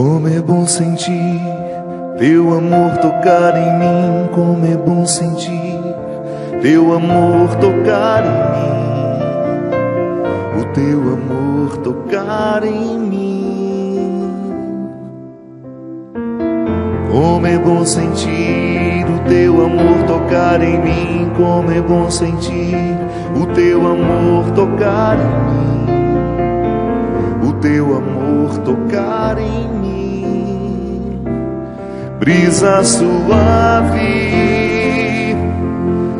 Como é bom sentir teu amor tocar em mim, como é bom sentir teu amor tocar em mim, o teu amor tocar em mim. Como é bom sentir o teu amor tocar em mim, como é bom sentir o teu amor tocar em mim, o teu amor tocar em mim. Brisa suave,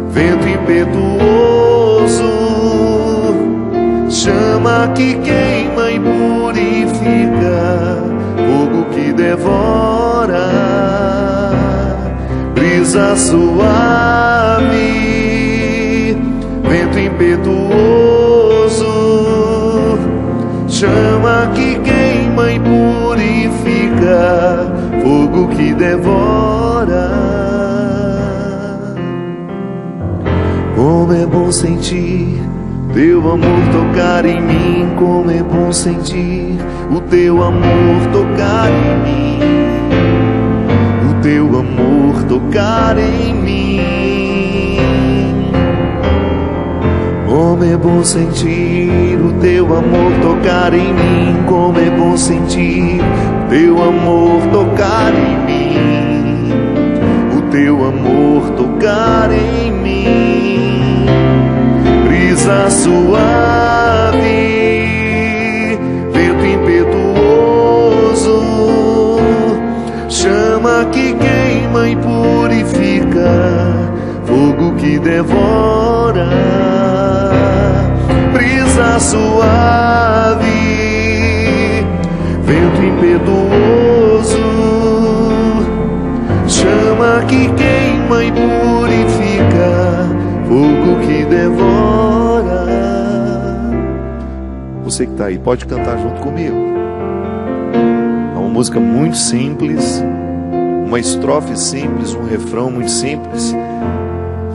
vento impetuoso, chama que queima e purifica, fogo que devora. Brisa suave, vento impetuoso, chama que queima e purifica, fogo que devora. Como é bom sentir teu amor tocar em mim, como é bom sentir o teu amor tocar em mim, o teu amor tocar em mim. Como é bom sentir o teu amor tocar em mim, como é bom sentir teu amor tocar em mim, o teu amor tocar em mim. Brisa suave, vento impetuoso, chama que queima e purifica, fogo que devora. Brisa suave, vento impetuoso, chama que queima e purifica, fogo que devora. Você que está aí, pode cantar junto comigo. É uma música muito simples, uma estrofe simples, um refrão muito simples,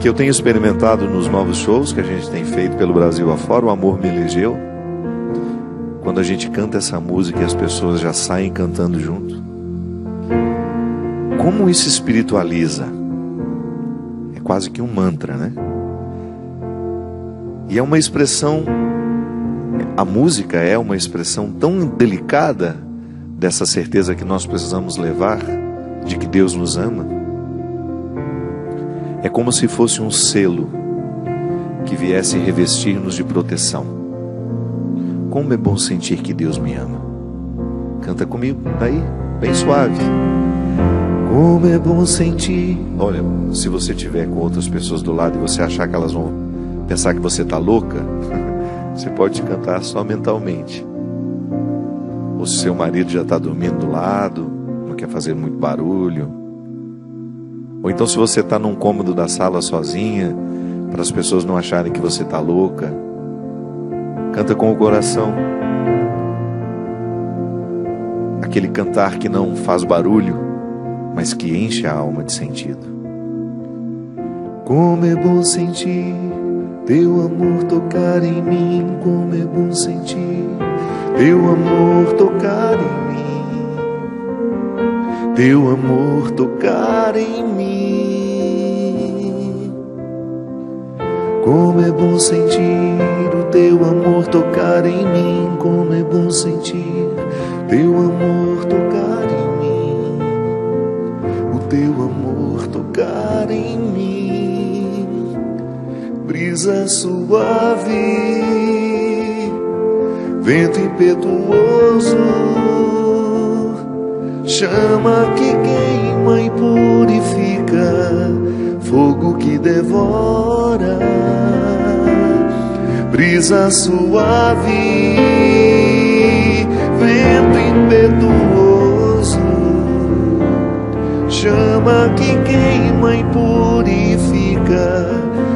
que eu tenho experimentado nos novos shows que a gente tem feito pelo Brasil afora. O Amor Me Elegeu. Quando a gente canta essa música e as pessoas já saem cantando junto, como isso espiritualiza? É quase que um mantra, né? E é uma expressão, a música é uma expressão tão delicada dessa certeza que nós precisamos levar de que Deus nos ama. É como se fosse um selo que viesse revestir-nos de proteção. Como é bom sentir que Deus me ama. Canta comigo, daí, bem suave. Como é bom sentir. Olha, se você estiver com outras pessoas do lado e você achar que elas vão pensar que você está louca, você pode cantar só mentalmente. Ou se seu marido já está dormindo do lado, não quer fazer muito barulho. Ou então se você está num cômodo da sala sozinha, para as pessoas não acharem que você está louca, canta com o coração. Aquele cantar que não faz barulho, mas que enche a alma de sentido. Como é bom sentir teu amor tocar em mim, como é bom sentir teu amor tocar em mim, teu amor tocar em mim. Como é bom sentir o teu amor tocar em mim, como é bom sentir teu amor tocar em mim, o teu amor tocar em mim. Brisa suave, vento impetuoso, chama que queima e purifica, fogo que devora. Brisa suave, vento impetuoso, chama que queima e purifica,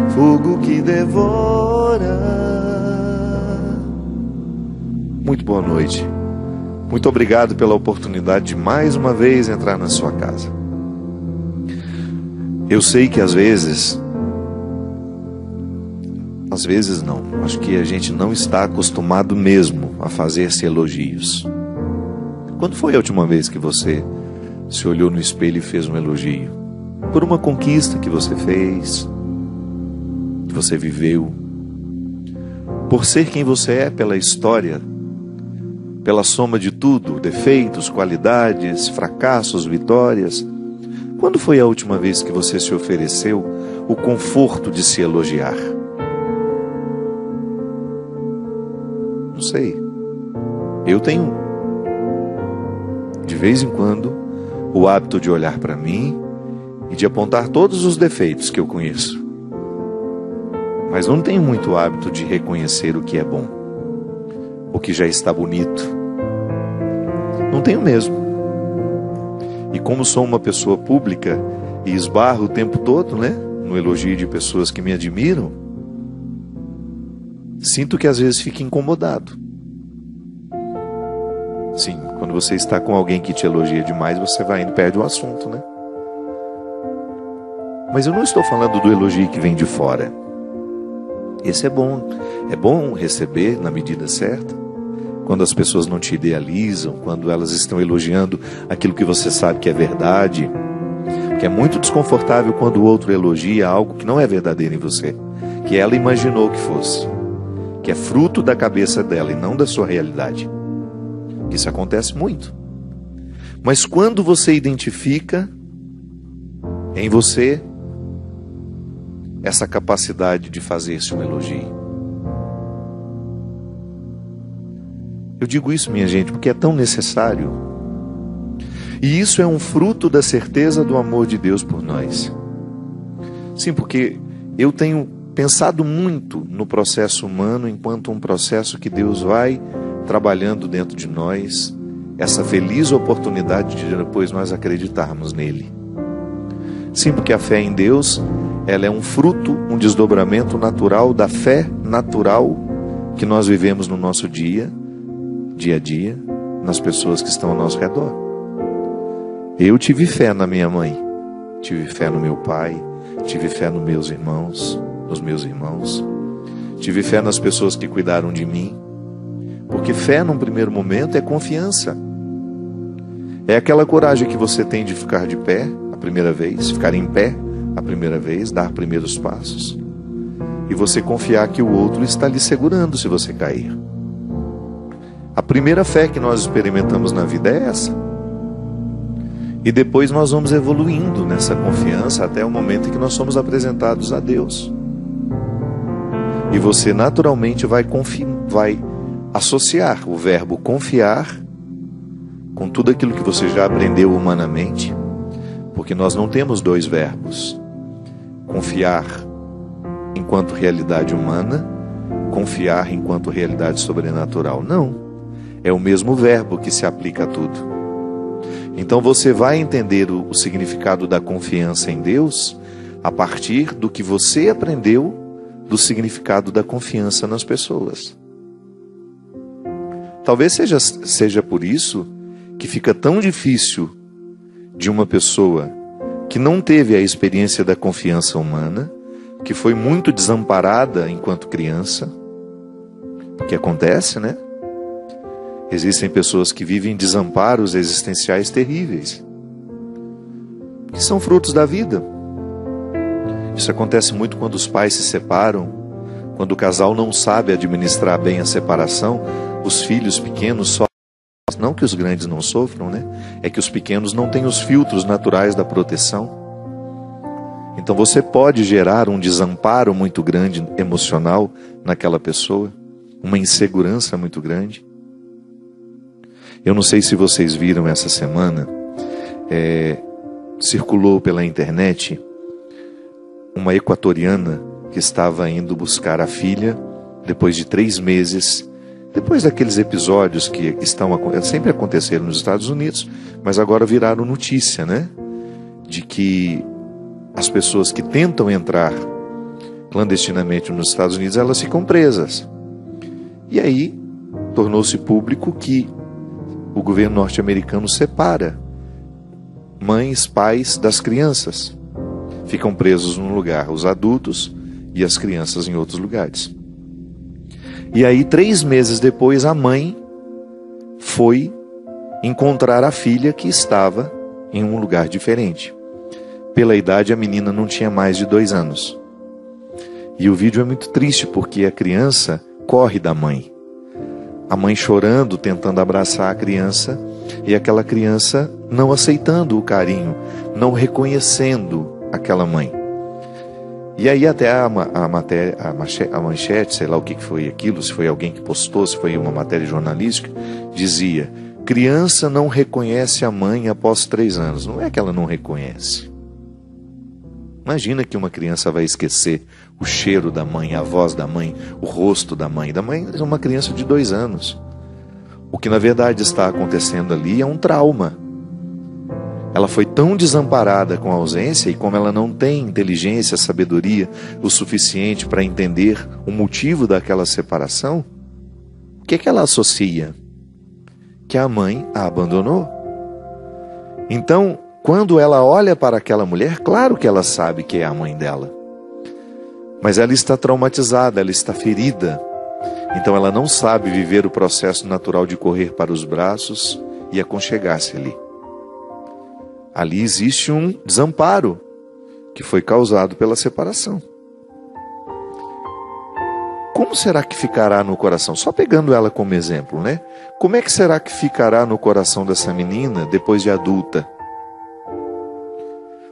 fogo que devora. Muito boa noite. Muito obrigado pela oportunidade de mais uma vez entrar na sua casa. Eu sei que às vezes não, acho que a gente não está acostumado mesmo a fazer-se elogios. Quando foi a última vez que você se olhou no espelho e fez um elogio? Por uma conquista que você fez, que você viveu, por ser quem você é pela história, pela soma de tudo, defeitos, qualidades, fracassos, vitórias. Quando foi a última vez que você se ofereceu o conforto de se elogiar? Não sei. Eu tenho, de vez em quando, o hábito de olhar para mim e de apontar todos os defeitos que eu conheço. Mas não tenho muito hábito de reconhecer o que é bom, o que já está bonito. Não tenho mesmo. E como sou uma pessoa pública e esbarro o tempo todo, né, no elogio de pessoas que me admiram, sinto que às vezes fico incomodado. Sim, quando você está com alguém que te elogia demais, você vai indo e perde o assunto, né? Mas eu não estou falando do elogio que vem de fora. Esse é bom receber na medida certa, quando as pessoas não te idealizam, quando elas estão elogiando aquilo que você sabe que é verdade, porque é muito desconfortável quando o outro elogia algo que não é verdadeiro em você, que ela imaginou que fosse, que é fruto da cabeça dela e não da sua realidade. Isso acontece muito. Mas quando você identifica em você essa capacidade de fazer-se um elogio. Eu digo isso, minha gente, porque é tão necessário. E isso é um fruto da certeza do amor de Deus por nós. Sim, porque eu tenho pensado muito no processo humano enquanto um processo que Deus vai trabalhando dentro de nós, essa feliz oportunidade de depois nós acreditarmos nele. Sim, porque a fé em Deus, ela é um fruto, um desdobramento natural da fé natural que nós vivemos no nosso dia a dia, nas pessoas que estão ao nosso redor. Eu tive fé na minha mãe, tive fé no meu pai, tive fé nos meus irmãos, tive fé nas pessoas que cuidaram de mim, porque fé num primeiro momento é confiança. É aquela coragem que você tem de ficar de pé a primeira vez, ficar em pé a primeira vez, dar primeiros passos, e você confiar que o outro está lhe segurando se você cair. A primeira fé que nós experimentamos na vida é essa. E depois nós vamos evoluindo nessa confiança até o momento em que nós somos apresentados a Deus. E você naturalmente vai associar o verbo confiar com tudo aquilo que você já aprendeu humanamente, porque nós não temos dois verbos. Confiar enquanto realidade humana, confiar enquanto realidade sobrenatural. Não. É o mesmo verbo que se aplica a tudo. Então você vai entender o significado da confiança em Deus a partir do que você aprendeu do significado da confiança nas pessoas. Talvez seja por isso que fica tão difícil de uma pessoa que não teve a experiência da confiança humana, que foi muito desamparada enquanto criança, porque acontece, né? Existem pessoas que vivem desamparos existenciais terríveis, que são frutos da vida. Isso acontece muito quando os pais se separam, quando o casal não sabe administrar bem a separação, os filhos pequenos sofrem. Não que os grandes não sofram, né? É que os pequenos não têm os filtros naturais da proteção. Então você pode gerar um desamparo muito grande emocional naquela pessoa, uma insegurança muito grande. Eu não sei se vocês viram essa semana, circulou pela internet uma equatoriana que estava indo buscar a filha depois de 3 meses, depois daqueles episódios que sempre aconteceram nos Estados Unidos, mas agora viraram notícia, né? De que as pessoas que tentam entrar clandestinamente nos Estados Unidos, elas ficam presas. E aí tornou-se público que o governo norte-americano separa mães, pais das crianças. Ficam presos num lugar os adultos e as crianças em outros lugares. E aí 3 meses depois a mãe foi encontrar a filha que estava em um lugar diferente. Pela idade, a menina não tinha mais de 2 anos. E o vídeo é muito triste porque a criança corre da mãe. A mãe chorando, tentando abraçar a criança, e aquela criança não aceitando o carinho, não reconhecendo aquela mãe. E aí até a manchete, sei lá o que foi aquilo, se foi alguém que postou, se foi uma matéria jornalística, dizia: criança não reconhece a mãe após 3 anos. Não é que ela não reconhece. Imagina que uma criança vai esquecer o cheiro da mãe, a voz da mãe, o rosto da mãe. Da mãe é uma criança de 2 anos. O que na verdade está acontecendo ali é um trauma. Ela foi tão desamparada com a ausência, e como ela não tem inteligência, sabedoria o suficiente para entender o motivo daquela separação, o que é que ela associa? Que a mãe a abandonou. Então, quando ela olha para aquela mulher, claro que ela sabe que é a mãe dela. Mas ela está traumatizada, ela está ferida. Então ela não sabe viver o processo natural de correr para os braços e aconchegar-se ali. Ali existe um desamparo que foi causado pela separação. Como será que ficará no coração? Só pegando ela como exemplo, né? Como é que será que ficará no coração dessa menina depois de adulta?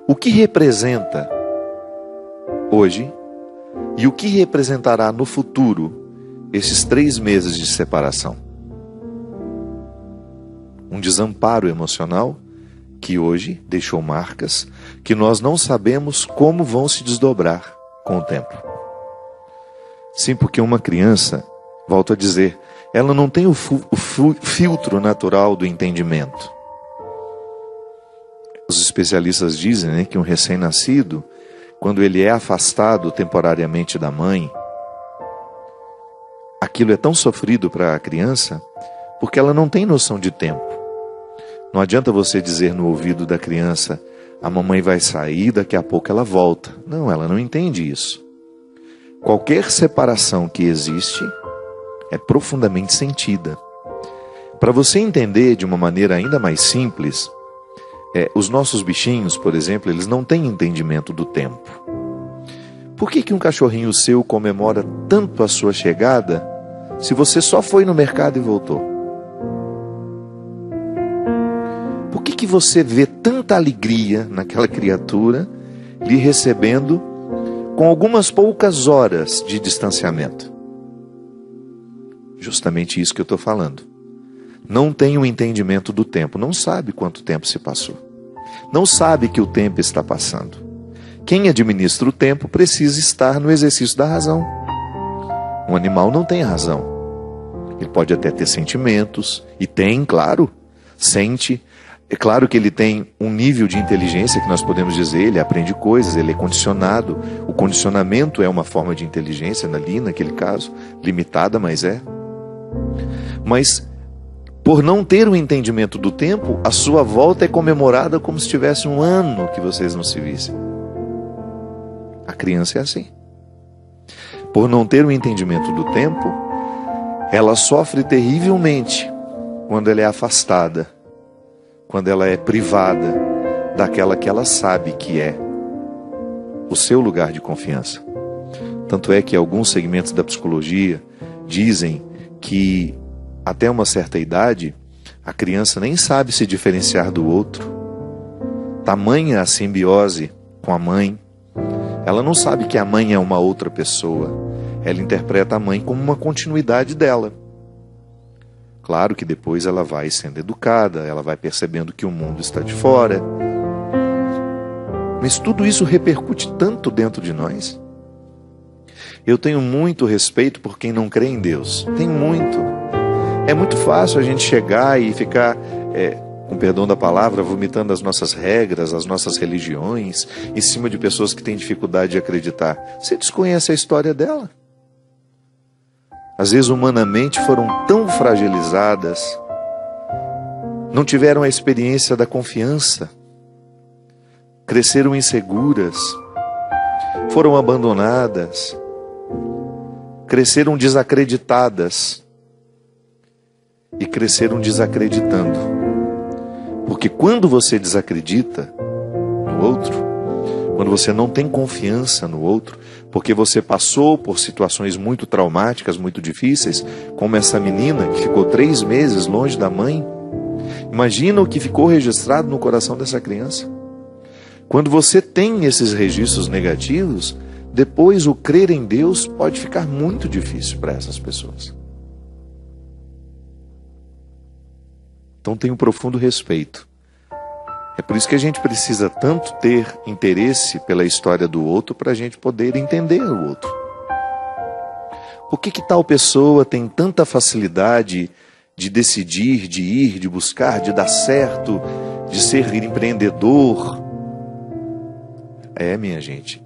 O que representa hoje e o que representará no futuro esses 3 meses de separação? Um desamparo emocional que hoje deixou marcas que nós não sabemos como vão se desdobrar com o tempo. Sim, porque uma criança, volto a dizer, ela não tem o filtro natural do entendimento. Os especialistas dizem, né, que um recém-nascido, quando ele é afastado temporariamente da mãe, aquilo é tão sofrido para a criança, porque ela não tem noção de tempo. Não adianta você dizer no ouvido da criança: a mamãe vai sair, daqui a pouco ela volta. Não, ela não entende isso. Qualquer separação que existe é profundamente sentida. Para você entender de uma maneira ainda mais simples, os nossos bichinhos, por exemplo, eles não têm entendimento do tempo. Por que um cachorrinho seu comemora tanto a sua chegada se você só foi no mercado e voltou? Por que você vê tanta alegria naquela criatura lhe recebendo com algumas poucas horas de distanciamento? Justamente isso que eu estou falando. Não tem o entendimento do tempo, não sabe quanto tempo se passou. Não sabe que o tempo está passando. Quem administra o tempo precisa estar no exercício da razão. Um animal não tem razão. Ele pode até ter sentimentos, e tem, claro, sente. É claro que ele tem um nível de inteligência que nós podemos dizer, ele aprende coisas, ele é condicionado. O condicionamento é uma forma de inteligência ali, naquele caso, limitada, mas é. Mas, por não ter o entendimento do tempo, a sua volta é comemorada como se tivesse 1 ano que vocês não se vissem. A criança é assim. Por não ter o entendimento do tempo, ela sofre terrivelmente quando ela é afastada, quando ela é privada daquela que ela sabe que é o seu lugar de confiança. Tanto é que alguns segmentos da psicologia dizem que até uma certa idade a criança nem sabe se diferenciar do outro. Tamanha a simbiose com a mãe, ela não sabe que a mãe é uma outra pessoa. Ela interpreta a mãe como uma continuidade dela. Claro que depois ela vai sendo educada, ela vai percebendo que o mundo está de fora. Mas tudo isso repercute tanto dentro de nós. Eu tenho muito respeito por quem não crê em Deus. Tenho muito. É muito fácil a gente chegar e ficar, com perdão da palavra, vomitando as nossas regras, as nossas religiões, em cima de pessoas que têm dificuldade de acreditar. Você desconhece a história dela. Às vezes, humanamente, foram tão fragilizadas, não tiveram a experiência da confiança, cresceram inseguras, foram abandonadas, cresceram desacreditadas e cresceram desacreditando. Porque quando você desacredita no outro, quando você não tem confiança no outro, porque você passou por situações muito traumáticas, muito difíceis, como essa menina que ficou 3 meses longe da mãe, imagina o que ficou registrado no coração dessa criança. Quando você tem esses registros negativos, depois o crer em Deus pode ficar muito difícil para essas pessoas. Então tenho um profundo respeito. É por isso que a gente precisa tanto ter interesse pela história do outro para a gente poder entender o outro. Por que tal pessoa tem tanta facilidade de decidir, de ir, de buscar, de dar certo, de ser empreendedor? Minha gente,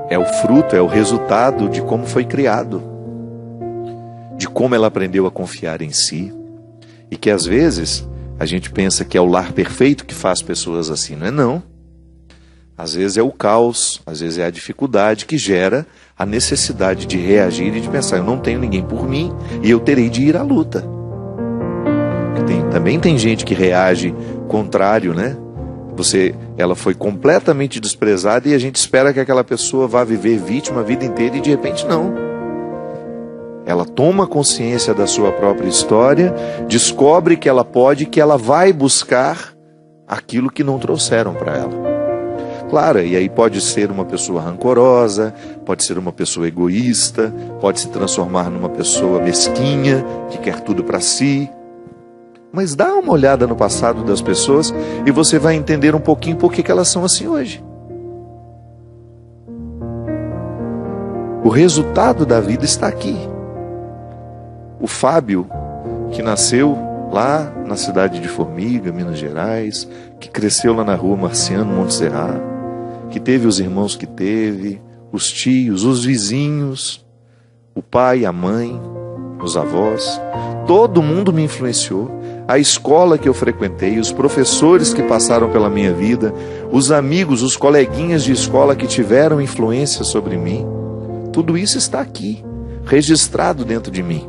é o fruto, é o resultado de como foi criado, de como ela aprendeu a confiar em si, e que às vezes a gente pensa que é o lar perfeito que faz pessoas assim. Não é não. Às vezes é o caos, às vezes é a dificuldade que gera a necessidade de reagir e de pensar, eu não tenho ninguém por mim e eu terei de ir à luta. Também tem gente que reage contrário, né? Ela foi completamente desprezada e a gente espera que aquela pessoa vá viver vítima a vida inteira e de repente não. Ela toma consciência da sua própria história, descobre que ela pode, que ela vai buscar aquilo que não trouxeram para ela. Claro, e aí pode ser uma pessoa rancorosa, pode ser uma pessoa egoísta, pode se transformar numa pessoa mesquinha, que quer tudo para si. Mas dá uma olhada no passado das pessoas e você vai entender um pouquinho por que elas são assim hoje. O resultado da vida está aqui. O Fábio, que nasceu lá na cidade de Formiga, Minas Gerais, que cresceu lá na rua Marciano Montserrat, que teve os irmãos que teve, os tios, os vizinhos, o pai, a mãe, os avós, todo mundo me influenciou. A escola que eu frequentei, os professores que passaram pela minha vida, os amigos, os coleguinhas de escola que tiveram influência sobre mim, tudo isso está aqui, registrado dentro de mim.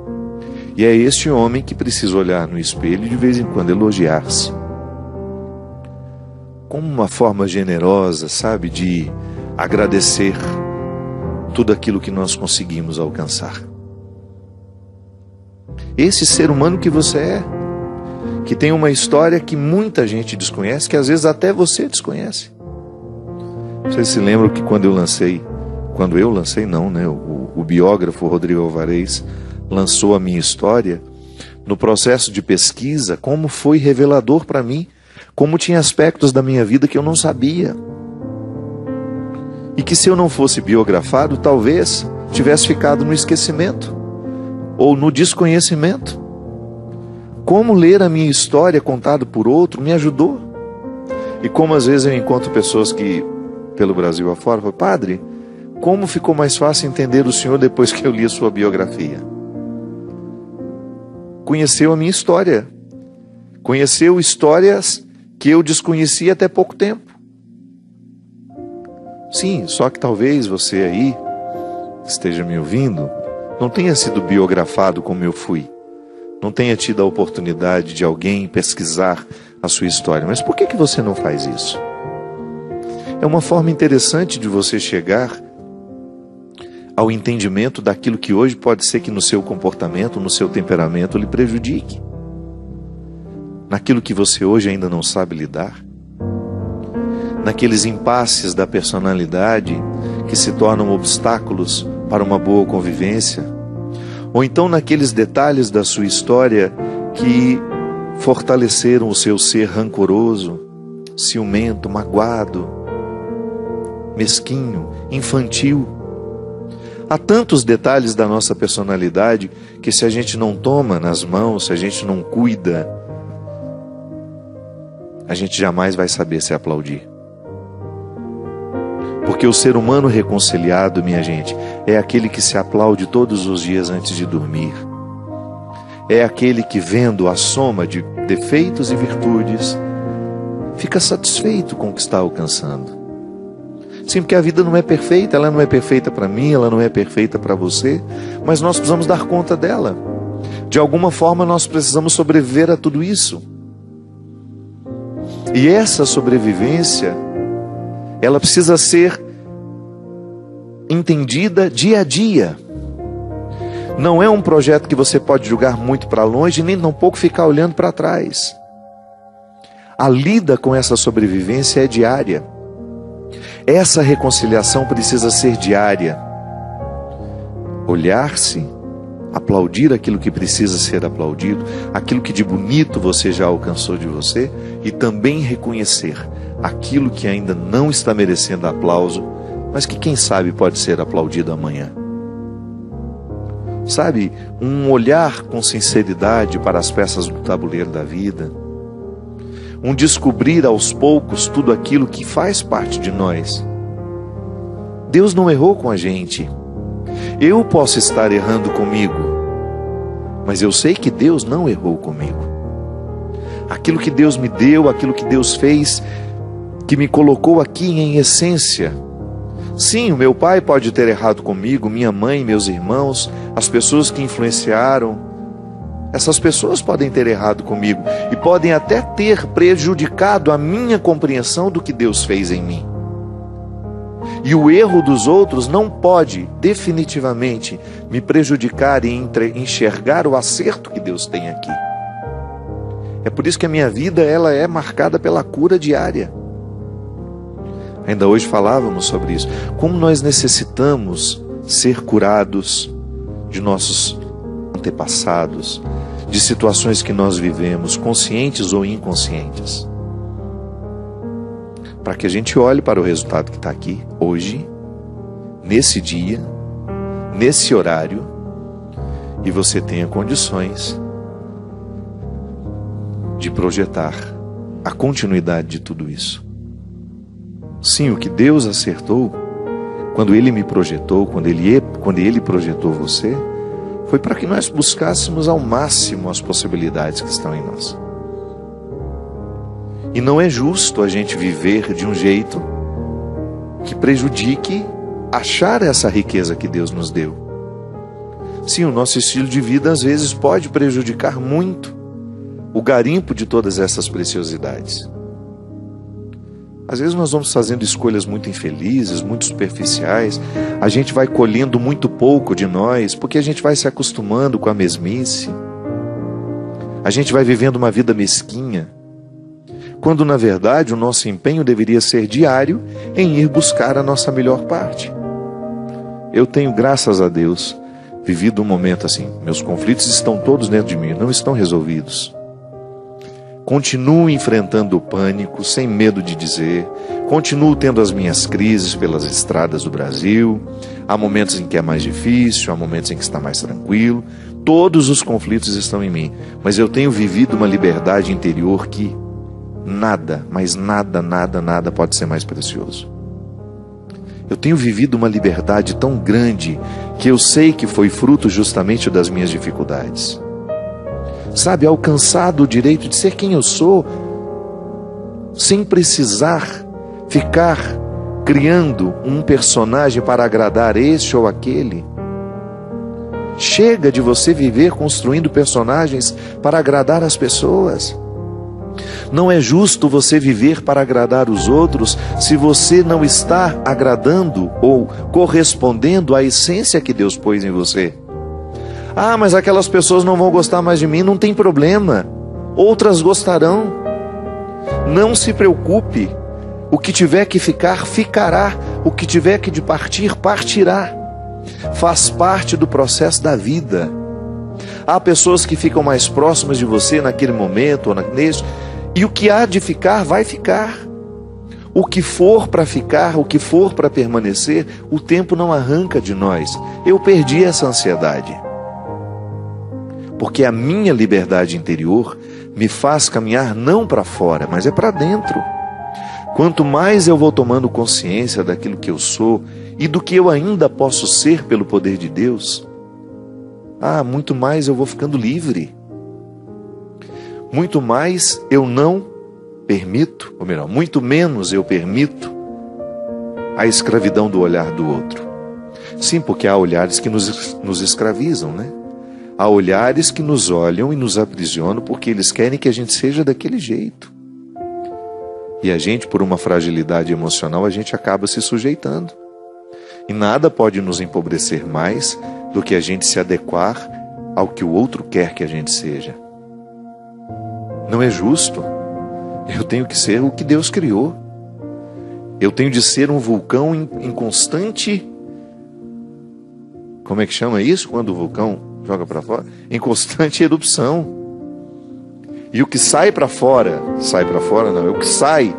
E é este homem que precisa olhar no espelho e de vez em quando elogiar-se. Como uma forma generosa, sabe, de agradecer tudo aquilo que nós conseguimos alcançar. Esse ser humano que você é, que tem uma história que muita gente desconhece, que às vezes até você desconhece. Vocês se lembram que quando eu lancei não, né? O biógrafo Rodrigo Alvarez lançou a minha história, no processo de pesquisa, como foi revelador para mim, como tinha aspectos da minha vida que eu não sabia. E que se eu não fosse biografado, talvez tivesse ficado no esquecimento ou no desconhecimento. Como ler a minha história contada por outro me ajudou. E como às vezes eu encontro pessoas que, pelo Brasil afora, falam, padre, como ficou mais fácil entender o senhor depois que eu li a sua biografia? Conheceu a minha história. Conheceu histórias que eu desconhecia até pouco tempo. Sim, só que talvez você aí, esteja me ouvindo, não tenha sido biografado como eu fui. Não tenha tido a oportunidade de alguém pesquisar a sua história. Mas por que você não faz isso? É uma forma interessante de você chegar ao entendimento daquilo que hoje pode ser que no seu comportamento, no seu temperamento lhe prejudique. Naquilo que você hoje ainda não sabe lidar. Naqueles impasses da personalidade que se tornam obstáculos para uma boa convivência. Ou então naqueles detalhes da sua história que fortaleceram o seu ser rancoroso, ciumento, magoado, mesquinho, infantil. Há tantos detalhes da nossa personalidade que se a gente não toma nas mãos, se a gente não cuida, a gente jamais vai saber se aplaudir. Porque o ser humano reconciliado, minha gente, é aquele que se aplaude todos os dias antes de dormir. É aquele que, vendo a soma de defeitos e virtudes, fica satisfeito com o que está alcançando. Sim, porque a vida não é perfeita, ela não é perfeita para mim, ela não é perfeita para você, mas nós precisamos dar conta dela. De alguma forma nós precisamos sobreviver a tudo isso. E essa sobrevivência, ela precisa ser entendida dia a dia. Não é um projeto que você pode jogar muito para longe, nem tampouco ficar olhando para trás. A lida com essa sobrevivência é diária. Essa reconciliação precisa ser diária. Olhar-se, aplaudir aquilo que precisa ser aplaudido, aquilo que de bonito você já alcançou de você, e também reconhecer aquilo que ainda não está merecendo aplauso, mas que quem sabe pode ser aplaudido amanhã. Sabe, um olhar com sinceridade para as peças do tabuleiro da vida, um descobrir aos poucos tudo aquilo que faz parte de nós. Deus não errou com a gente. Eu posso estar errando comigo, mas eu sei que Deus não errou comigo. Aquilo que Deus me deu, aquilo que Deus fez, que me colocou aqui em essência. Sim, o meu pai pode ter errado comigo, minha mãe, meus irmãos, as pessoas que influenciaram. Essas pessoas podem ter errado comigo e podem até ter prejudicado a minha compreensão do que Deus fez em mim. E o erro dos outros não pode definitivamente me prejudicar e enxergar o acerto que Deus tem aqui. É por isso que a minha vida ela é marcada pela cura diária. Ainda hoje falávamos sobre isso. Como nós necessitamos ser curados de nossos antepassados, de situações que nós vivemos, conscientes ou inconscientes. Para que a gente olhe para o resultado que está aqui, hoje, nesse dia, nesse horário, e você tenha condições de projetar a continuidade de tudo isso. Sim, o que Deus acertou, quando Ele me projetou, quando Ele projetou você, foi para que nós buscássemos ao máximo as possibilidades que estão em nós. E não é justo a gente viver de um jeito que prejudique achar essa riqueza que Deus nos deu. Sim, o nosso estilo de vida às vezes pode prejudicar muito o garimpo de todas essas preciosidades. Às vezes nós vamos fazendo escolhas muito infelizes, muito superficiais, a gente vai colhendo muito pouco de nós, porque a gente vai se acostumando com a mesmice, a gente vai vivendo uma vida mesquinha, quando na verdade o nosso empenho deveria ser diário em ir buscar a nossa melhor parte. Eu tenho, graças a Deus, vivido um momento assim, meus conflitos estão todos dentro de mim, não estão resolvidos. Continuo enfrentando o pânico, sem medo de dizer. Continuo tendo as minhas crises pelas estradas do Brasil. Há momentos em que é mais difícil, há momentos em que está mais tranquilo. Todos os conflitos estão em mim. Mas eu tenho vivido uma liberdade interior que nada, mas nada pode ser mais precioso. Eu tenho vivido uma liberdade tão grande que eu sei que foi fruto justamente das minhas dificuldades. Sabe, alcançado o direito de ser quem eu sou, sem precisar ficar criando um personagem para agradar este ou aquele. Chega de você viver construindo personagens para agradar as pessoas. Não é justo você viver para agradar os outros se você não está agradando ou correspondendo à essência que Deus pôs em você. Ah, mas aquelas pessoas não vão gostar mais de mim. Não tem problema, outras gostarão. Não se preocupe. O que tiver que ficar, ficará. O que tiver que de partir, partirá. Faz parte do processo da vida. Há pessoas que ficam mais próximas de você naquele momento ou neste, e o que há de ficar, vai ficar. O que for para ficar, o que for para permanecer, o tempo não arranca de nós. Eu perdi essa ansiedade. Porque a minha liberdade interior me faz caminhar não para fora, mas é para dentro. Quanto mais eu vou tomando consciência daquilo que eu sou e do que eu ainda posso ser pelo poder de Deus, muito mais eu vou ficando livre. Muito mais eu não permito, ou melhor, muito menos eu permito a escravidão do olhar do outro. Sim, porque há olhares que nos escravizam, né? Há olhares que nos olham e nos aprisionam porque eles querem que a gente seja daquele jeito. E a gente, por uma fragilidade emocional, a gente acaba se sujeitando. E nada pode nos empobrecer mais do que a gente se adequar ao que o outro quer que a gente seja. Não é justo. Eu tenho que ser o que Deus criou. Eu tenho de ser um vulcão em constante... Como é que chama isso? Quando o vulcão joga para fora? Em constante erupção. E o que sai para fora não, é o que sai,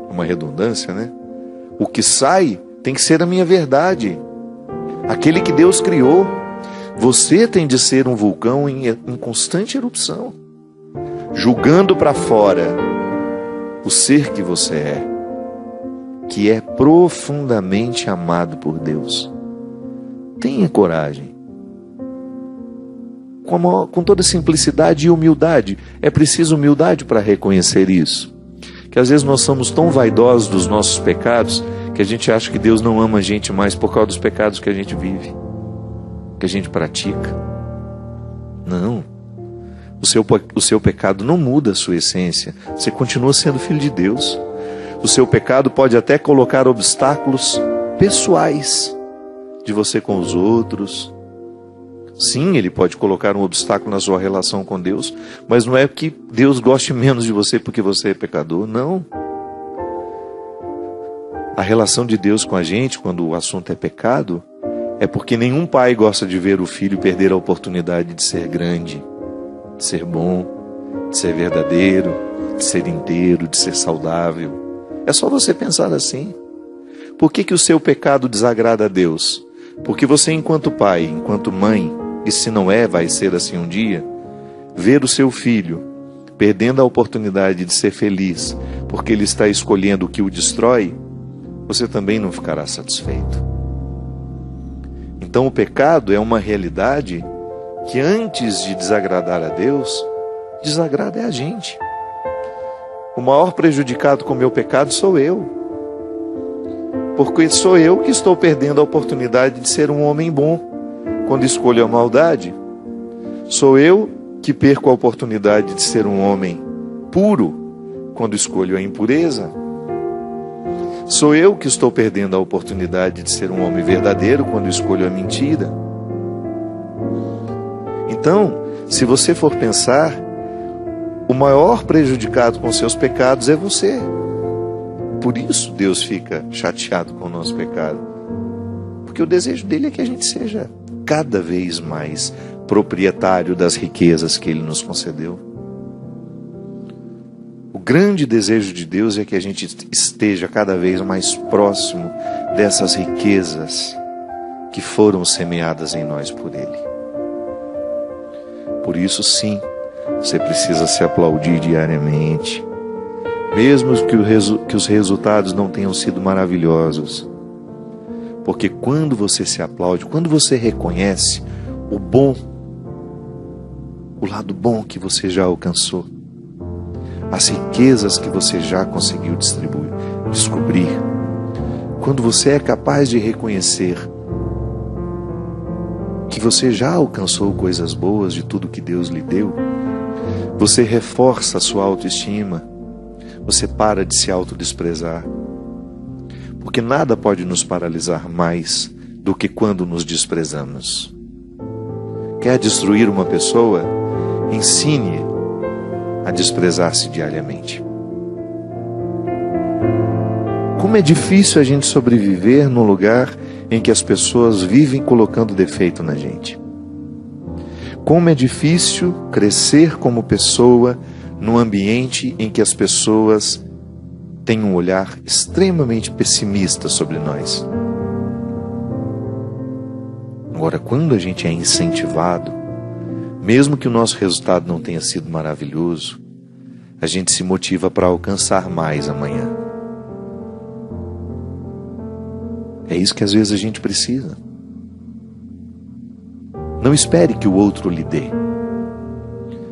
uma redundância, né? O que sai tem que ser a minha verdade, aquele que Deus criou. Você tem de ser um vulcão em constante erupção, julgando para fora o ser que você é, que é profundamente amado por Deus. Tenha coragem. Com toda simplicidade e humildade. É preciso humildade para reconhecer isso. Que às vezes nós somos tão vaidosos dos nossos pecados que a gente acha que Deus não ama a gente mais por causa dos pecados que a gente vive, que a gente pratica. Não. O seu pecado não muda a sua essência. Você continua sendo filho de Deus. O seu pecado pode até colocar obstáculos pessoais de você com os outros. Sim, ele pode colocar um obstáculo na sua relação com Deus, mas não é que Deus goste menos de você porque você é pecador, não. A relação de Deus com a gente, quando o assunto é pecado, é porque nenhum pai gosta de ver o filho perder a oportunidade de ser grande, de ser bom, de ser verdadeiro, de ser inteiro, de ser saudável. É só você pensar assim. Por que o seu pecado desagrada a Deus? Porque você, enquanto pai, enquanto mãe, e se não é, vai ser assim um dia, ver o seu filho perdendo a oportunidade de ser feliz, porque ele está escolhendo o que o destrói, você também não ficará satisfeito. Então o pecado é uma realidade que antes de desagradar a Deus, desagrada a gente. O maior prejudicado com o meu pecado sou eu. Porque sou eu que estou perdendo a oportunidade de ser um homem bom quando escolho a maldade. Sou eu que perco a oportunidade de ser um homem puro quando escolho a impureza. Sou eu que estou perdendo a oportunidade de ser um homem verdadeiro quando escolho a mentira. Então, se você for pensar, o maior prejudicado com seus pecados é você. Por isso Deus fica chateado com o nosso pecado. Porque o desejo dele é que a gente seja cada vez mais proprietário das riquezas que ele nos concedeu. O grande desejo de Deus é que a gente esteja cada vez mais próximo dessas riquezas que foram semeadas em nós por ele. Por isso, sim, você precisa se aplaudir diariamente, mesmo que os resultados não tenham sido maravilhosos. Porque quando você se aplaude, quando você reconhece o bom, o lado bom que você já alcançou, as riquezas que você já conseguiu descobrir, quando você é capaz de reconhecer que você já alcançou coisas boas de tudo que Deus lhe deu, você reforça a sua autoestima, você para de se autodesprezar. Porque nada pode nos paralisar mais do que quando nos desprezamos. Quer destruir uma pessoa? Ensine a desprezar-se diariamente. Como é difícil a gente sobreviver num lugar em que as pessoas vivem colocando defeito na gente. Como é difícil crescer como pessoa num ambiente em que as pessoas têm um olhar extremamente pessimista sobre nós. Agora, quando a gente é incentivado, mesmo que o nosso resultado não tenha sido maravilhoso, a gente se motiva para alcançar mais amanhã. É isso que às vezes a gente precisa. Não espere que o outro lhe dê.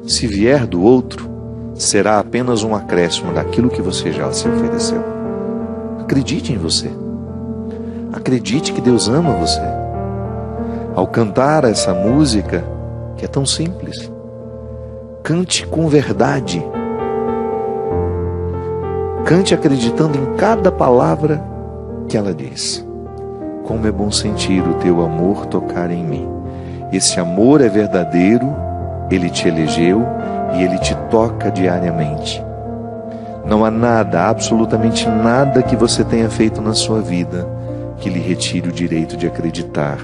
Se vier do outro, será apenas um acréscimo daquilo que você já se ofereceu. Acredite em você. Acredite que Deus ama você. Ao cantar essa música, que é tão simples, cante com verdade. Cante acreditando em cada palavra que ela diz. Como é bom sentir o teu amor tocar em mim. Esse amor é verdadeiro, ele te elegeu e ele te toca diariamente. Não há nada, absolutamente nada que você tenha feito na sua vida que lhe retire o direito de acreditar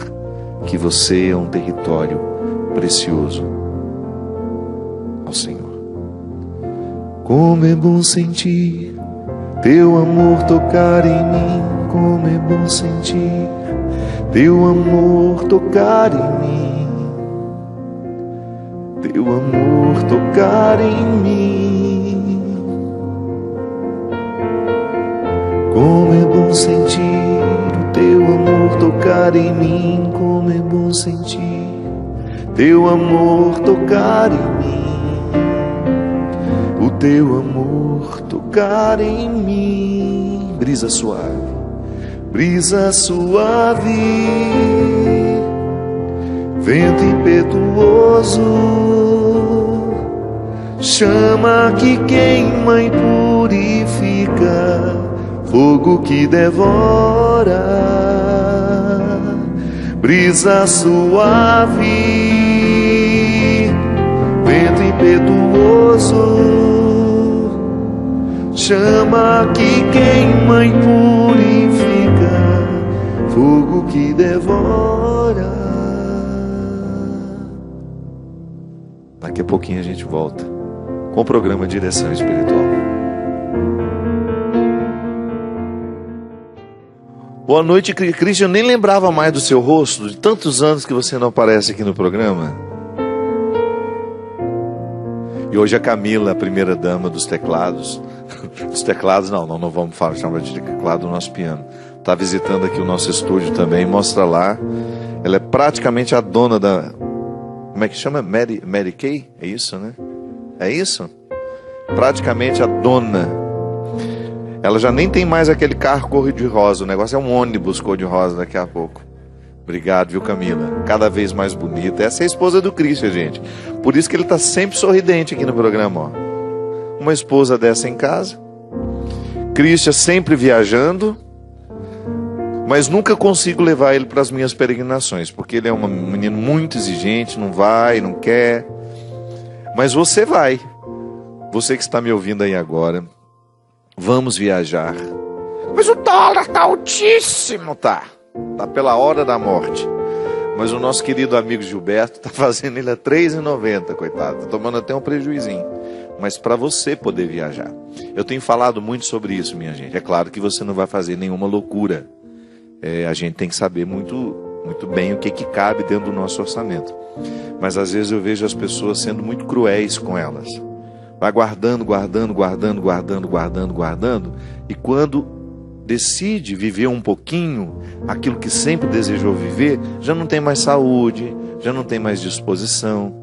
que você é um território precioso ao Senhor. Como é bom sentir teu amor tocar em mim, como é bom sentir teu amor tocar em mim, teu amor tocar em mim. Como é bom sentir o teu amor tocar em mim, como é bom sentir teu amor tocar em mim, o teu amor tocar em mim. Brisa suave, brisa suave, vento impetuoso, chama que queima e purifica, fogo que devora. Brisa suave, vento impetuoso, chama que queima e purifica, fogo que devora. Daqui a pouquinho a gente volta com o programa Direção Espiritual. Boa noite, Cristian. Eu nem lembrava mais do seu rosto, de tantos anos que você não aparece aqui no programa. E hoje a Camila, a primeira dama dos teclados. Dos teclados, não vamos chamar de teclado do nosso piano. Está visitando aqui o nosso estúdio também, mostra lá. Ela é praticamente a dona da... Como é que chama? Mary Kay? É isso, né? É isso? Praticamente a dona. Ela já nem tem mais aquele carro cor-de-rosa. O negócio é um ônibus cor-de-rosa daqui a pouco. Obrigado, viu, Camila? Cada vez mais bonita. Essa é a esposa do Christian, gente. Por isso que ele está sempre sorridente aqui no programa, ó. Uma esposa dessa em casa. Christian sempre viajando. Mas nunca consigo levar ele para as minhas peregrinações, porque ele é um menino muito exigente, não vai, não quer. Mas você vai. Você que está me ouvindo aí agora, vamos viajar. Mas o dólar está altíssimo, tá pela hora da morte. Mas o nosso querido amigo Gilberto está fazendo ele a R$3,90, coitado. Está tomando até um prejuizinho. Mas para você poder viajar. Eu tenho falado muito sobre isso, minha gente. É claro que você não vai fazer nenhuma loucura. A gente tem que saber muito bem o que cabe dentro do nosso orçamento. Mas às vezes eu vejo as pessoas sendo muito cruéis com elas. Vai guardando, e quando decide viver um pouquinho aquilo que sempre desejou viver, já não tem mais saúde, já não tem mais disposição.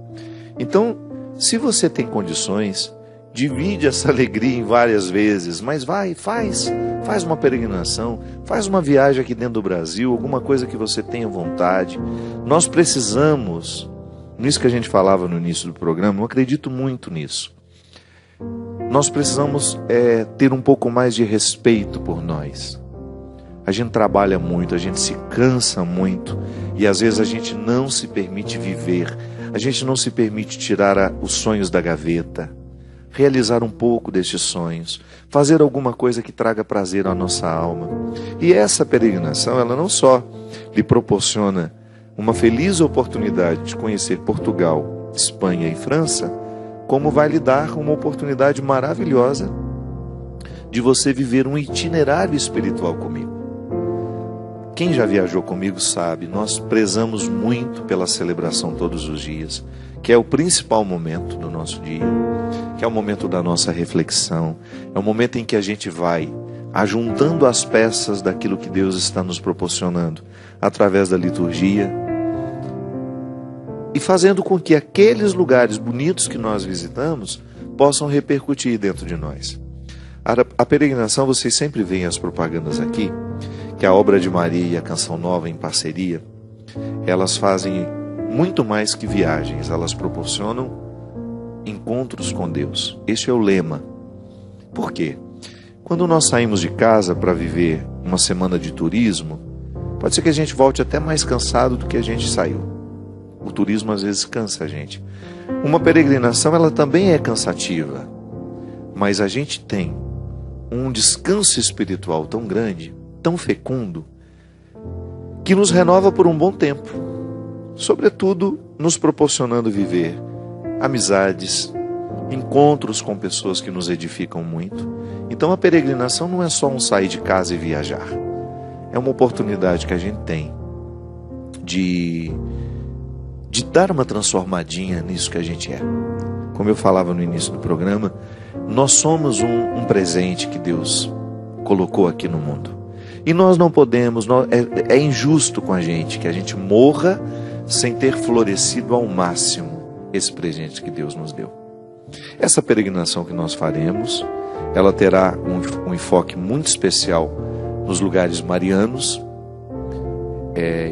Então, se você tem condições, divide essa alegria em várias vezes, mas faz uma peregrinação, faz uma viagem aqui dentro do Brasil, alguma coisa que você tenha vontade. Nós precisamos, nisso que a gente falava no início do programa, eu acredito muito nisso. Nós precisamos ter um pouco mais de respeito por nós. A gente trabalha muito, a gente se cansa muito e às vezes a gente não se permite viver, a gente não se permite tirar os sonhos da gaveta, realizar um pouco destes sonhos, fazer alguma coisa que traga prazer à nossa alma. E essa peregrinação, ela não só lhe proporciona uma feliz oportunidade de conhecer Portugal, Espanha e França, como vai lhe dar uma oportunidade maravilhosa de você viver um itinerário espiritual comigo. Quem já viajou comigo sabe, nós prezamos muito pela celebração todos os dias, que é o principal momento do nosso dia, que é o momento da nossa reflexão, é o momento em que a gente vai ajuntando as peças daquilo que Deus está nos proporcionando através da liturgia e fazendo com que aqueles lugares bonitos que nós visitamos possam repercutir dentro de nós. A peregrinação, vocês sempre veem as propagandas aqui, que a Obra de Maria e a Canção Nova em parceria, elas fazem muito mais que viagens, elas proporcionam encontros com Deus. Este é o lema. Por quê? Quando nós saímos de casa para viver uma semana de turismo, pode ser que a gente volte até mais cansado do que a gente saiu. O turismo às vezes cansa a gente. Uma peregrinação, ela também é cansativa, mas a gente tem um descanso espiritual tão grande, tão fecundo, que nos renova por um bom tempo, sobretudo nos proporcionando viver amizades, encontros com pessoas que nos edificam muito. Então a peregrinação não é só um sair de casa e viajar, é uma oportunidade que a gente tem de dar uma transformadinha nisso que a gente é. Como eu falava no início do programa, nós somos um presente que Deus colocou aqui no mundo. E nós não podemos, é injusto com a gente que a gente morra sem ter florescido ao máximo esse presente que Deus nos deu. Essa peregrinação que nós faremos, ela terá um enfoque muito especial nos lugares marianos,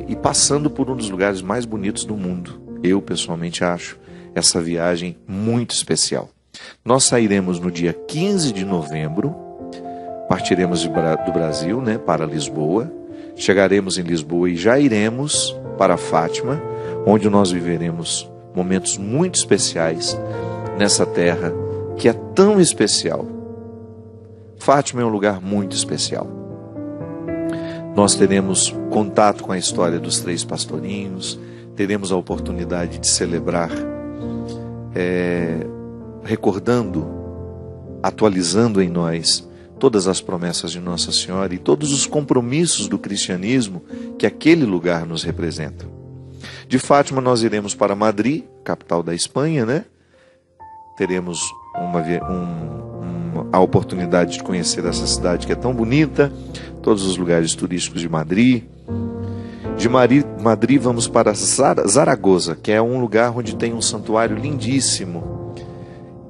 e passando por um dos lugares mais bonitos do mundo. Eu, pessoalmente, acho essa viagem muito especial. Nós sairemos no dia 15 de novembro, partiremos do Brasil, para Lisboa, chegaremos em Lisboa e já iremos para Fátima, onde nós viveremos momentos muito especiais nessa terra que é tão especial. Fátima é um lugar muito especial. Nós teremos contato com a história dos 3 pastorinhos, teremos a oportunidade de celebrar, recordando, atualizando em nós todas as promessas de Nossa Senhora e todos os compromissos do cristianismo que aquele lugar nos representa. De Fátima nós iremos para Madrid, capital da Espanha, Teremos a oportunidade de conhecer essa cidade que é tão bonita, todos os lugares turísticos de Madrid. De Madrid vamos para Zaragoza, que é um lugar onde tem um santuário lindíssimo.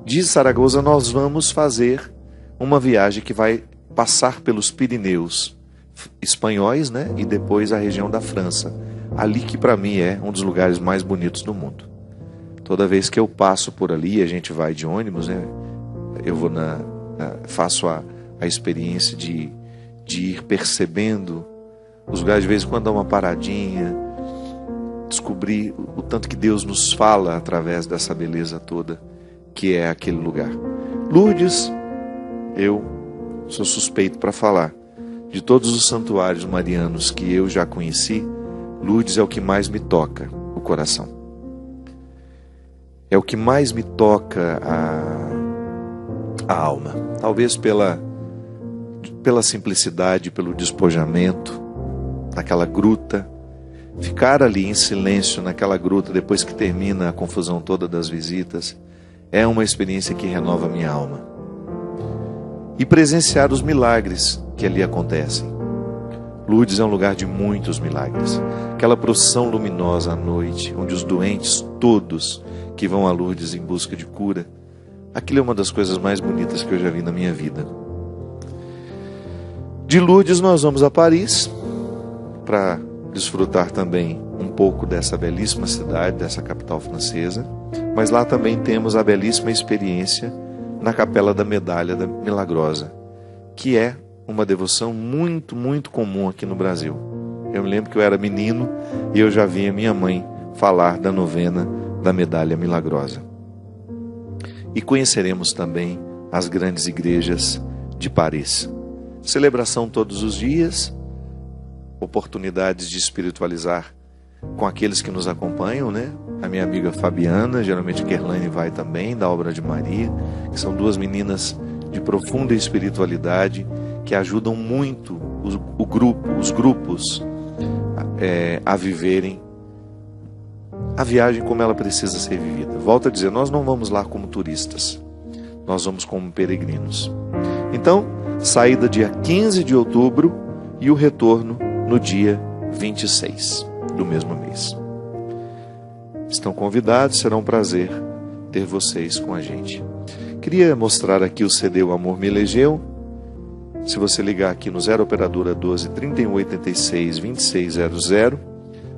De Zaragoza nós vamos fazer uma viagem que vai passar pelos Pirineus espanhóis, e depois a região da França. Ali que para mim é um dos lugares mais bonitos do mundo. Toda vez que eu passo por ali, a gente vai de ônibus, eu vou faço a experiência de ir percebendo os lugares, de vez em quando dá uma paradinha, descobrir o tanto que Deus nos fala através dessa beleza toda que é aquele lugar. Lourdes, eu sou suspeito para falar. De todos os santuários marianos que eu já conheci, Lourdes é o que mais me toca o coração. É o que mais me toca a alma. Talvez pela simplicidade, pelo despojamento daquela gruta. Ficar ali em silêncio naquela gruta depois que termina a confusão toda das visitas é uma experiência que renova a minha alma. E presenciar os milagres que ali acontecem. Lourdes é um lugar de muitos milagres. Aquela procissão luminosa à noite, onde os doentes todos que vão a Lourdes em busca de cura, aquilo é uma das coisas mais bonitas que eu já vi na minha vida. De Lourdes nós vamos a Paris, para desfrutar também um pouco dessa belíssima cidade, dessa capital francesa, mas lá também temos a belíssima experiência na Capela da Medalha Milagrosa, que é uma devoção muito, muito comum aqui no Brasil. Eu me lembro que eu era menino e eu já via minha mãe falar da novena da Medalha Milagrosa. E conheceremos também as grandes igrejas de Paris. Celebração todos os dias, oportunidades de espiritualizar com aqueles que nos acompanham, A minha amiga Fabiana, geralmente Kerlane vai também, da Obra de Maria, que são 2 meninas de profunda espiritualidade, que ajudam muito os grupos a viverem a viagem como ela precisa ser vivida. Volto a dizer, nós não vamos lá como turistas, nós vamos como peregrinos. Então, saída dia 15 de outubro e o retorno no dia 26 do mesmo mês. Estão convidados, será um prazer ter vocês com a gente. Queria mostrar aqui o CD O Amor Me Elegeu. Se você ligar aqui no 0 operadora 12 3186 2600,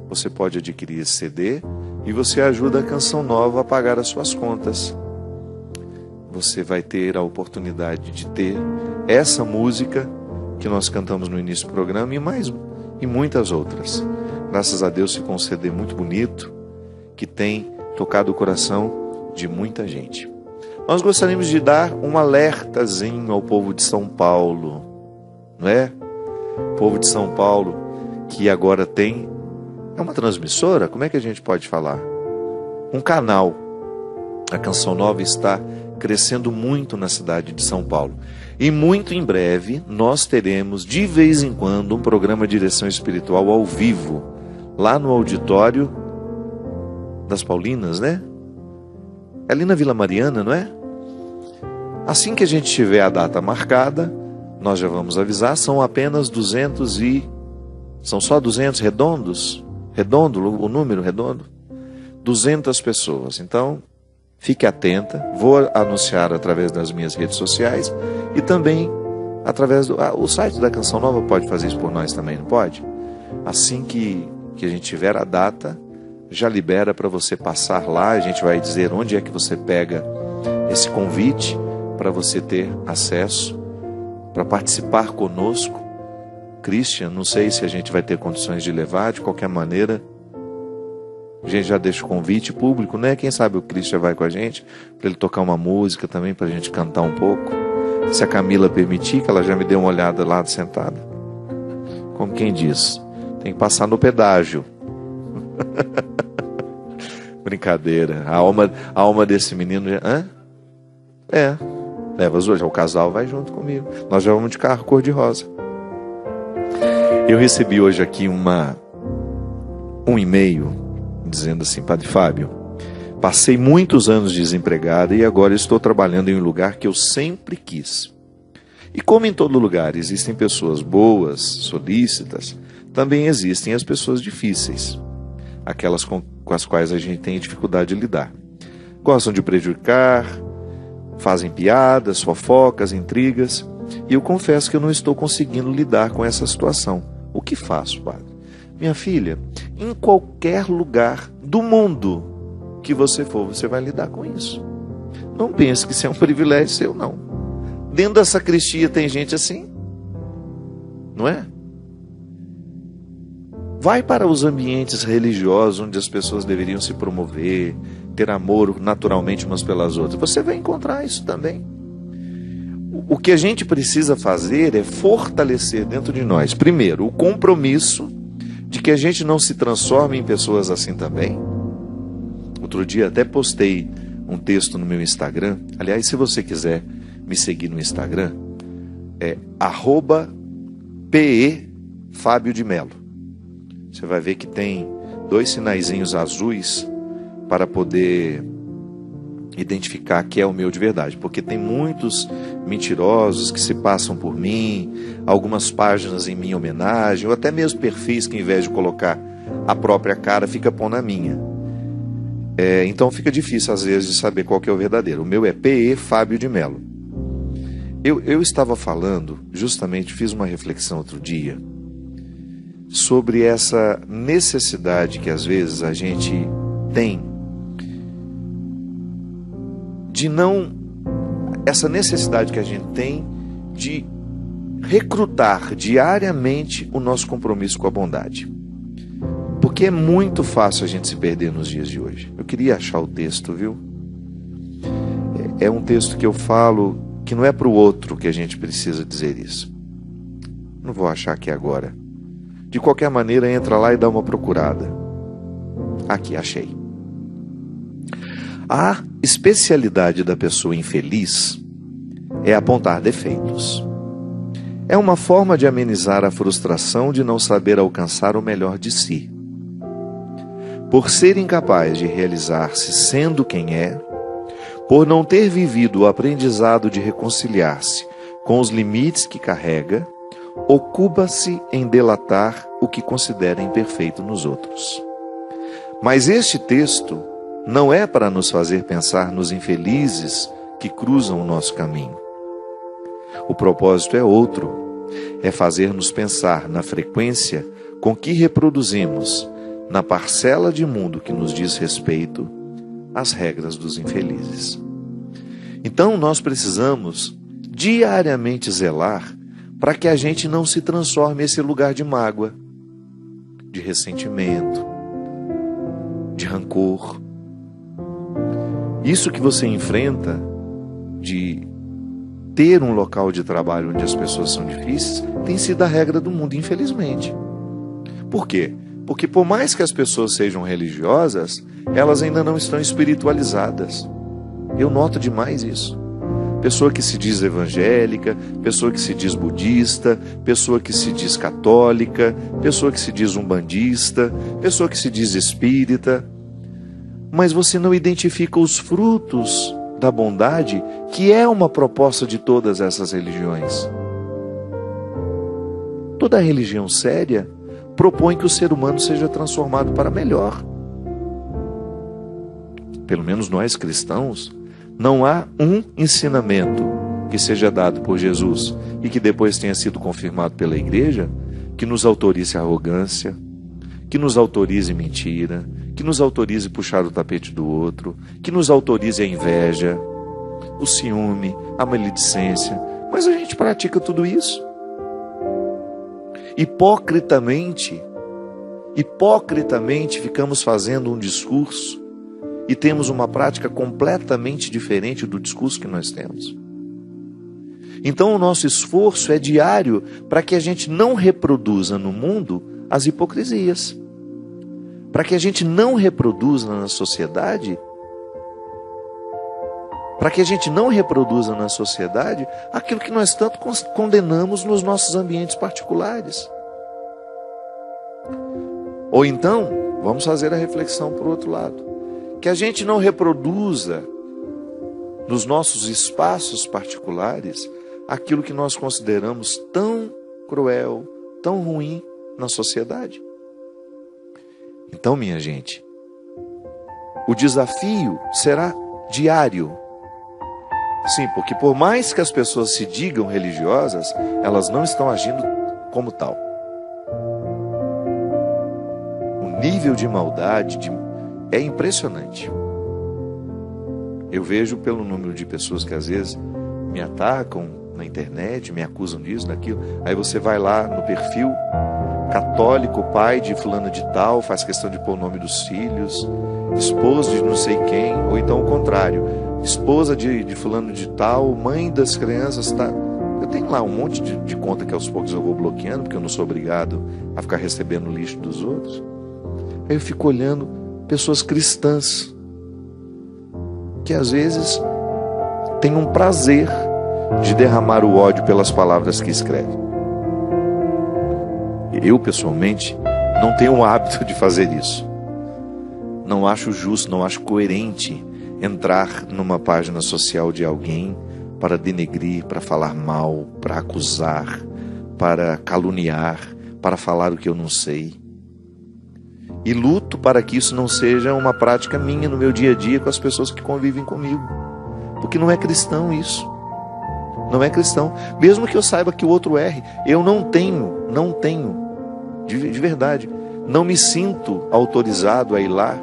você pode adquirir esse CD e você ajuda a Canção Nova a pagar as suas contas. você vai ter a oportunidade de ter essa música que nós cantamos no início do programa e muitas outras. Graças a Deus ficou um CD muito bonito que tem tocado o coração de muita gente. Nós gostaríamos de dar um alertazinho ao povo de São Paulo, não é? O povo de São Paulo que agora tem uma transmissora, como é que a gente pode falar? Um canal. A Canção Nova está crescendo muito na cidade de São Paulo. E muito em breve nós teremos, de vez em quando, um programa de direção espiritual ao vivo, lá no auditório das Paulinas, né? É ali na Vila Mariana, não é? Assim que a gente tiver a data marcada, nós já vamos avisar, são apenas 200 São só 200 redondos? Redondo, o número redondo? 200 pessoas. Então, fique atenta, vou anunciar através das minhas redes sociais e também através o site da Canção Nova pode fazer isso por nós também, não pode? Assim que a gente tiver a data, já libera para você passar lá, a gente vai dizer onde é que você pega esse convite para você ter acesso, para participar conosco. Christian, não sei se a gente vai ter condições de levar, de qualquer maneira, a gente já deixa o convite público, né? Quem sabe o Christian vai com a gente, para ele tocar uma música também, para a gente cantar um pouco. Se a Camila permitir, que ela já me deu uma olhada lá sentada. Como quem diz, tem que passar no pedágio. Brincadeira. A alma desse menino... Leva hoje, o casal vai junto comigo. Nós já vamos de carro cor-de-rosa. Eu recebi hoje aqui um e-mail dizendo assim: Padre Fábio, passei muitos anos desempregada e agora estou trabalhando em um lugar que eu sempre quis. E como em todo lugar existem pessoas boas, solícitas, também existem as pessoas difíceis, aquelas com as quais a gente tem dificuldade de lidar. Gostam de prejudicar, fazem piadas, fofocas, intrigas, e eu confesso que eu não estou conseguindo lidar com essa situação. O que faço, padre? Minha filha, em qualquer lugar do mundo que você for, você vai lidar com isso. Não pense que isso é um privilégio seu, não. Dentro da sacristia tem gente assim, não é? Vai para os ambientes religiosos onde as pessoas deveriam se promover, ter amor naturalmente umas pelas outras. Você vai encontrar isso também. O que a gente precisa fazer é fortalecer dentro de nós, primeiro, o compromisso de que a gente não se transforme em pessoas assim também. Outro dia até postei um texto no meu Instagram. Aliás, se você quiser me seguir no Instagram, é @PE Fábio de Melo. Você vai ver que tem 2 sinaizinhos azuis para poder identificar que é o meu de verdade, porque tem muitos mentirosos que se passam por mim, algumas páginas em minha homenagem, ou até mesmo perfis que, ao invés de colocar a própria cara, fica pondo a minha. Então fica difícil às vezes de saber qual que é o verdadeiro. O meu é PE Fábio de Melo. Eu estava falando, justamente fiz uma reflexão outro dia sobre essa necessidade que às vezes a gente tem essa necessidade que a gente tem de recrutar diariamente o nosso compromisso com a bondade. Porque é muito fácil a gente se perder nos dias de hoje. Eu queria achar o texto, viu? É um texto que eu falo que não é para o outro que a gente precisa dizer isso. Não vou achar aqui agora. De qualquer maneira, entra lá e dá uma procurada. Aqui, achei. A especialidade da pessoa infeliz é apontar defeitos. É uma forma de amenizar a frustração de não saber alcançar o melhor de si. Por ser incapaz de realizar-se sendo quem é, por não ter vivido o aprendizado de reconciliar-se com os limites que carrega, ocupa-se em delatar o que considera imperfeito nos outros. Mas este texto não é para nos fazer pensar nos infelizes que cruzam o nosso caminho. O propósito é outro, é fazer-nos pensar na frequência com que reproduzimos, na parcela de mundo que nos diz respeito, as regras dos infelizes. Então nós precisamos diariamente zelar para que a gente não se transforme esse lugar de mágoa, de ressentimento, de rancor. Isso que você enfrenta de ter um local de trabalho onde as pessoas são difíceis tem sido a regra do mundo, infelizmente. Por quê? Porque por mais que as pessoas sejam religiosas, elas ainda não estão espiritualizadas. Eu noto demais isso. Pessoa que se diz evangélica, pessoa que se diz budista, pessoa que se diz católica, pessoa que se diz umbandista, pessoa que se diz espírita. Mas você não identifica os frutos da bondade, que é uma proposta de todas essas religiões. Toda religião séria propõe que o ser humano seja transformado para melhor. Pelo menos nós cristãos, não há um ensinamento que seja dado por Jesus e que depois tenha sido confirmado pela igreja que nos autorize a arrogância, que nos autorize mentira, que nos autorize puxar o tapete do outro, que nos autorize a inveja, o ciúme, a maledicência. Mas a gente pratica tudo isso. Hipocritamente ficamos fazendo um discurso e temos uma prática completamente diferente do discurso que nós temos. Então o nosso esforço é diário para que a gente não reproduza no mundo as hipocrisias. Para que a gente não reproduza na sociedade, aquilo que nós tanto condenamos nos nossos ambientes particulares. Ou então, vamos fazer a reflexão por outro lado. Que a gente não reproduza nos nossos espaços particulares aquilo que nós consideramos tão cruel, tão ruim na sociedade. Então, minha gente, o desafio será diário. Sim, porque por mais que as pessoas se digam religiosas, elas não estão agindo como tal. O nível de maldade é impressionante. Eu vejo pelo número de pessoas que às vezes me atacam na internet, me acusam disso, daquilo. Aí você vai lá no perfil católico, pai de fulano de tal, faz questão de pôr o nome dos filhos, esposa de não sei quem, ou então o contrário, esposa de fulano de tal, mãe das crianças, tá? Eu tenho lá um monte de conta que aos poucos eu vou bloqueando, porque eu não sou obrigado a ficar recebendo o lixo dos outros. Aí eu fico olhando pessoas cristãs, que às vezes têm um prazer de derramar o ódio pelas palavras que escrevem. Eu, pessoalmente, não tenho o hábito de fazer isso. Não acho justo, não acho coerente entrar numa página social de alguém para denegrir, para falar mal, para acusar, para caluniar, para falar o que eu não sei. E luto para que isso não seja uma prática minha no meu dia a dia com as pessoas que convivem comigo. Porque não é cristão isso. Não é cristão. Mesmo que eu saiba que o outro erre, eu não tenho, de verdade, não me sinto autorizado a ir lá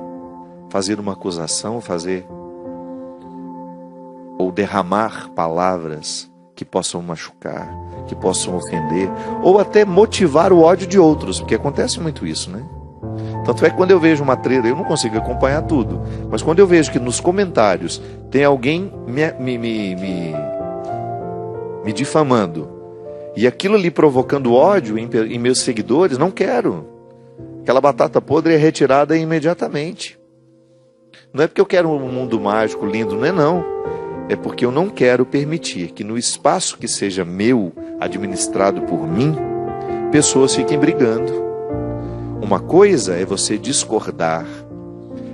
fazer uma acusação, ou derramar palavras que possam machucar, que possam ofender, ou até motivar o ódio de outros, porque acontece muito isso, né? Tanto é que quando eu vejo uma treta, eu não consigo acompanhar tudo, mas quando eu vejo que nos comentários tem alguém me difamando, e aquilo ali provocando ódio em meus seguidores, não quero. Aquela batata podre é retirada imediatamente. Não é porque eu quero um mundo mágico, lindo, não é não. É porque eu não quero permitir que no espaço que seja meu, administrado por mim, pessoas fiquem brigando. Uma coisa é você discordar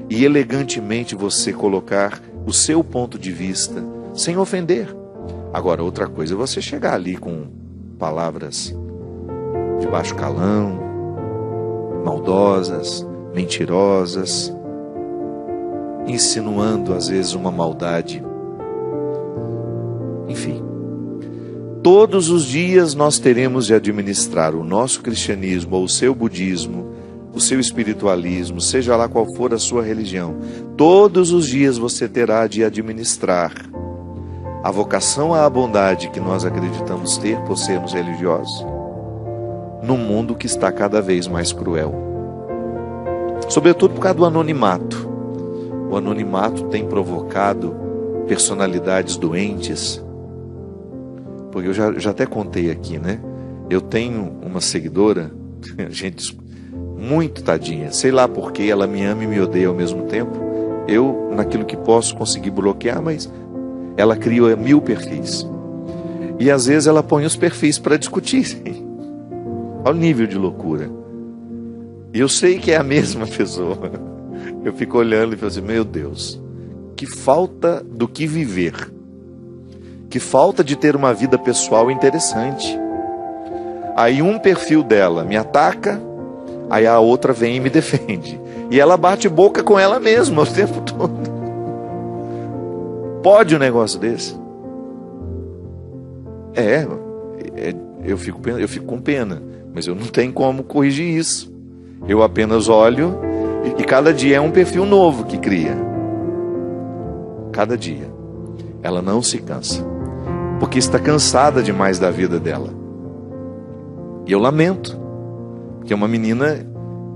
e elegantemente você colocar o seu ponto de vista sem ofender. Agora, outra coisa é você chegar ali com palavras de baixo calão, maldosas, mentirosas, insinuando às vezes uma maldade. Enfim, todos os dias nós teremos de administrar o nosso cristianismo, ou o seu budismo, o seu espiritualismo, seja lá qual for a sua religião. Todos os dias você terá de administrar a vocação à bondade que nós acreditamos ter por sermos religiosos, num mundo que está cada vez mais cruel. Sobretudo por causa do anonimato. O anonimato tem provocado personalidades doentes. Porque eu já até contei aqui, né? Eu tenho uma seguidora, gente muito tadinha, sei lá porque ela me ama e me odeia ao mesmo tempo. Eu, naquilo que posso, consegui bloquear, mas ela cria 1000 perfis. E às vezes ela põe os perfis para discutir. Olha o nível de loucura. E eu sei que é a mesma pessoa. Eu fico olhando e falo assim, meu Deus, que falta do que viver. Que falta de ter uma vida pessoal interessante. Aí um perfil dela me ataca, aí a outra vem e me defende. E ela bate boca com ela mesma o tempo todo. Pode um negócio desse? Eu fico com pena, mas eu não tenho como corrigir isso. Eu apenas olho e cada dia é um perfil novo que cria. Cada dia. Ela não se cansa, porque está cansada demais da vida dela. E eu lamento, porque é uma menina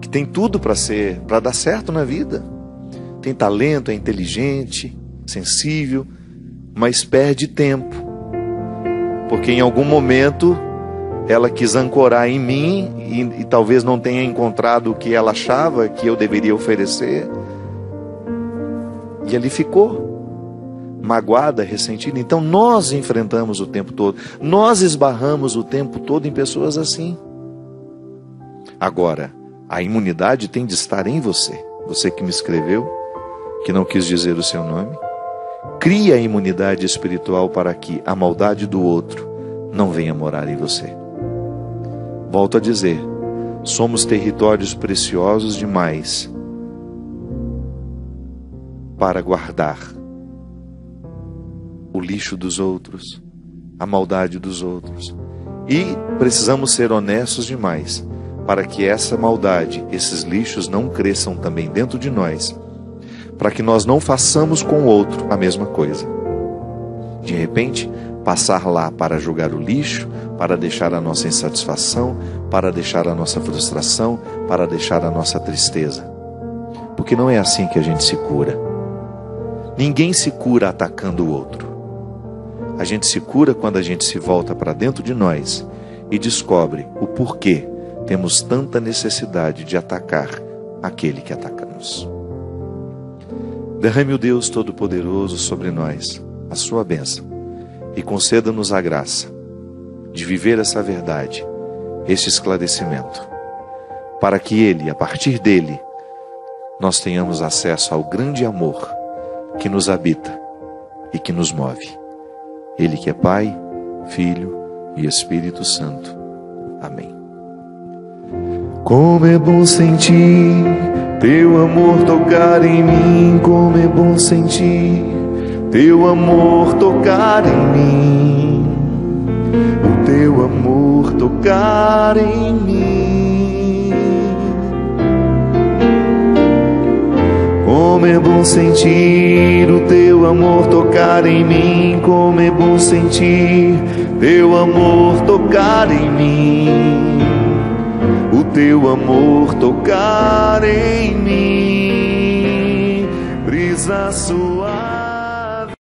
que tem tudo para dar certo na vida. Tem talento, é inteligente, sensível, mas perde tempo. Porque em algum momento ela quis ancorar em mim e talvez não tenha encontrado o que ela achava que eu deveria oferecer. E ali ficou, magoada, ressentida. Então nós enfrentamos o tempo todo, nós esbarramos o tempo todo em pessoas assim. Agora, a imunidade tem de estar em você. Você que me escreveu, que não quis dizer o seu nome, cria a imunidade espiritual para que a maldade do outro não venha morar em você. Volto a dizer, somos territórios preciosos demais para guardar o lixo dos outros, a maldade dos outros. E precisamos ser honestos demais para que essa maldade, esses lixos não cresçam também dentro de nós, para que nós não façamos com o outro a mesma coisa. De repente, passar lá para jogar o lixo, para deixar a nossa insatisfação, para deixar a nossa frustração, para deixar a nossa tristeza. Porque não é assim que a gente se cura. Ninguém se cura atacando o outro. A gente se cura quando a gente se volta para dentro de nós e descobre o porquê temos tanta necessidade de atacar aquele que atacamos. Derrame o Deus Todo-Poderoso sobre nós a sua bênção e conceda-nos a graça de viver essa verdade, este esclarecimento, para que Ele, a partir dele, nós tenhamos acesso ao grande amor que nos habita e que nos move. Ele que é Pai, Filho e Espírito Santo. Amém. Como é bom sentir teu amor tocar em mim, como é bom sentir teu amor tocar em mim, o teu amor tocar em mim. Como é bom sentir o teu amor tocar em mim, como é bom sentir teu amor tocar em mim, o teu amor tocar em mim. Brisa sua